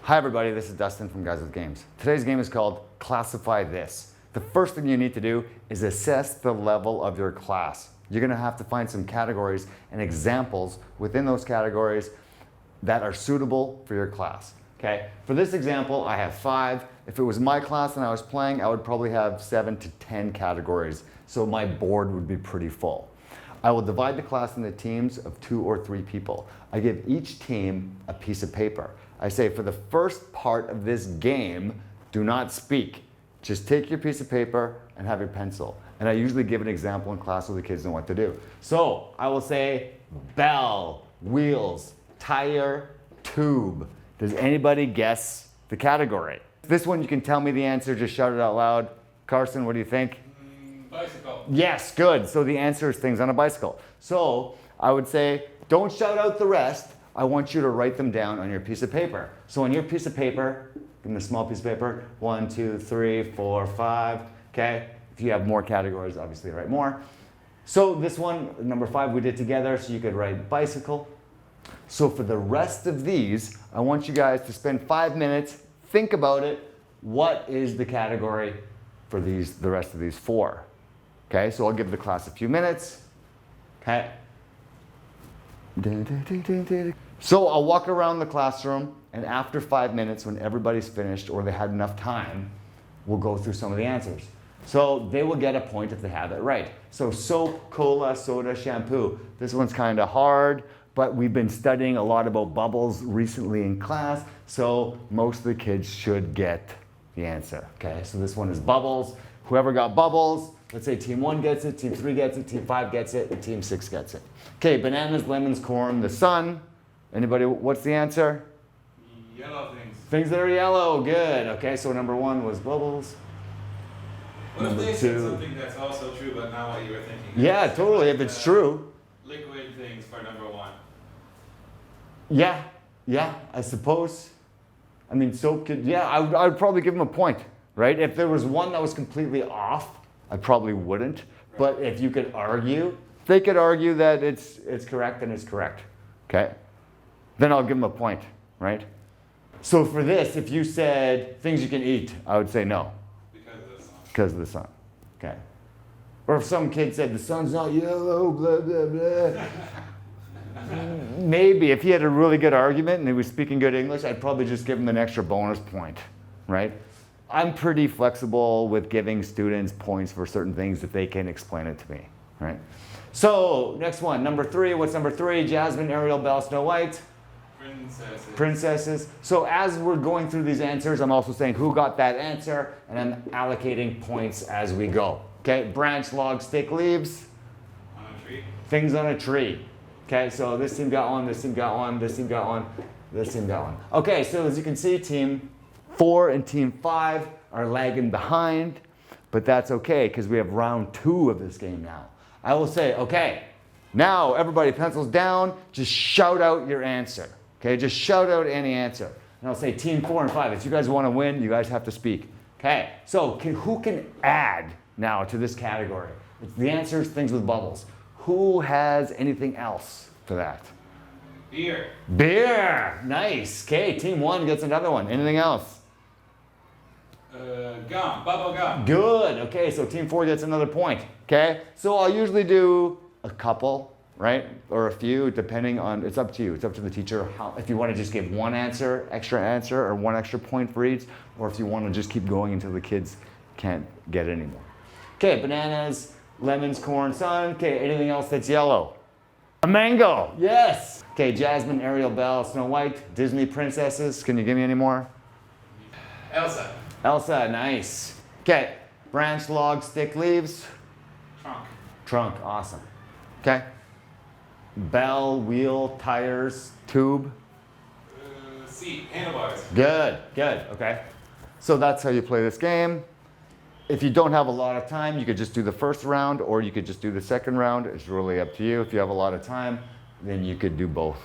Hi everybody, this is Dustin from Guys with Games. Today's game is called Classify This. The first thing you need to do is assess the level of your class. You're gonna have to find some categories and examples within those categories that are suitable for your class. Okay? For this example, I have 5. If it was my class and I was playing, I would probably have 7 to 10 categories. So my board would be pretty full. I will divide the class into teams of 2 or 3 people. I give each team a piece of paper. I say, for the first part of this game, do not speak. Just take your piece of paper and have your pencil. And I usually give an example in class so the kids know what to do. So I will say bell, wheels, tire, tube. Does anybody guess the category? This one you can tell me the answer, just shout it out loud. Carson, what do you think? Bicycle. Yes, good. So the answer is things on a bicycle. So I would say, don't shout out the rest. I want you to write them down on your piece of paper. So on your piece of paper, give me a small piece of paper, 1, 2, 3, 4, 5, okay? If you have more categories, obviously write more. So this one, number 5, we did together, so you could write bicycle. So for the rest of these, I want you guys to spend 5 minutes, think about it. What is the category for the rest of these 4? Okay, so I'll give the class a few minutes. Okay. So I'll walk around the classroom, and after 5 minutes, when everybody's finished or they had enough time, we'll go through some of the answers. So they will get a point if they have it right. So soap, cola, soda, shampoo. This one's kind of hard, but we've been studying a lot about bubbles recently in class, so most of the kids should get the answer. Okay, so this one is bubbles. Whoever got bubbles, let's say team 1 gets it, team 3 gets it, team 5 gets it, and team 6 gets it. Okay, bananas, lemons, corn, the sun. Anybody, what's the answer? Yellow things. Things that are yellow, good. Okay, so number 1 was bubbles. What if they said something that's also true, but not what you were thinking? Yeah, totally, if it's true. Liquid things for number 1. Yeah, I suppose. I mean, soap could, yeah, I would probably give them a point, right? If there was one that was completely off, I probably wouldn't. Right. But if you could argue, they could argue that it's correct, and it's correct, okay? Then I'll give them a point, right? So for this, if you said things you can eat, I would say no. Because of the sun. Because of the sun, okay? Or if some kid said the sun's not yellow, blah, blah, blah. Maybe if he had a really good argument and he was speaking good English, I'd probably just give him an extra bonus point, right? I'm pretty flexible with giving students points for certain things if they can explain it to me, right? So next one, number 3. What's number 3? Jasmine, Ariel, Belle, Snow White. Princesses. Princesses. So as we're going through these answers, I'm also saying who got that answer, and I'm allocating points as we go. Okay, branch, log, stick, leaves. On a tree. Things on a tree. Okay, so this team got one, this team got one, this team got one, this team got one. Okay, so as you can see, team 4 and team 5 are lagging behind, but that's okay because we have round 2 of this game now. I will say, okay, now everybody pencils down, just shout out your answer. Okay, just shout out any answer. And I'll say team 4 and 5, if you guys want to win, you guys have to speak. Okay, so who can add now to this category? The answer is things with bubbles. Who has anything else for that? Beer. Beer, nice. Okay, team 1 gets another one. Anything else? Gum, bubble gum. Good, okay, so team 4 gets another point. Okay, so I'll usually do a couple, right? Or a few, depending on, it's up to you. It's up to the teacher if you want to just give one extra answer, or one extra point for each, or if you want to just keep going until the kids can't get any more. Okay, bananas, lemons, corn, sun. Okay, anything else that's yellow? A mango, yes. Okay, Jasmine, Ariel, Belle, Snow White, Disney princesses. Can you give me any more? Elsa. Elsa, nice. Okay, branch, log, stick, leaves. Trunk. Trunk, awesome. Okay. Bell, wheel, tires, tube. Seat, handlebars. Good, okay. So that's how you play this game. If you don't have a lot of time, you could just do the first round, or you could just do the second round. It's really up to you. If you have a lot of time, then you could do both.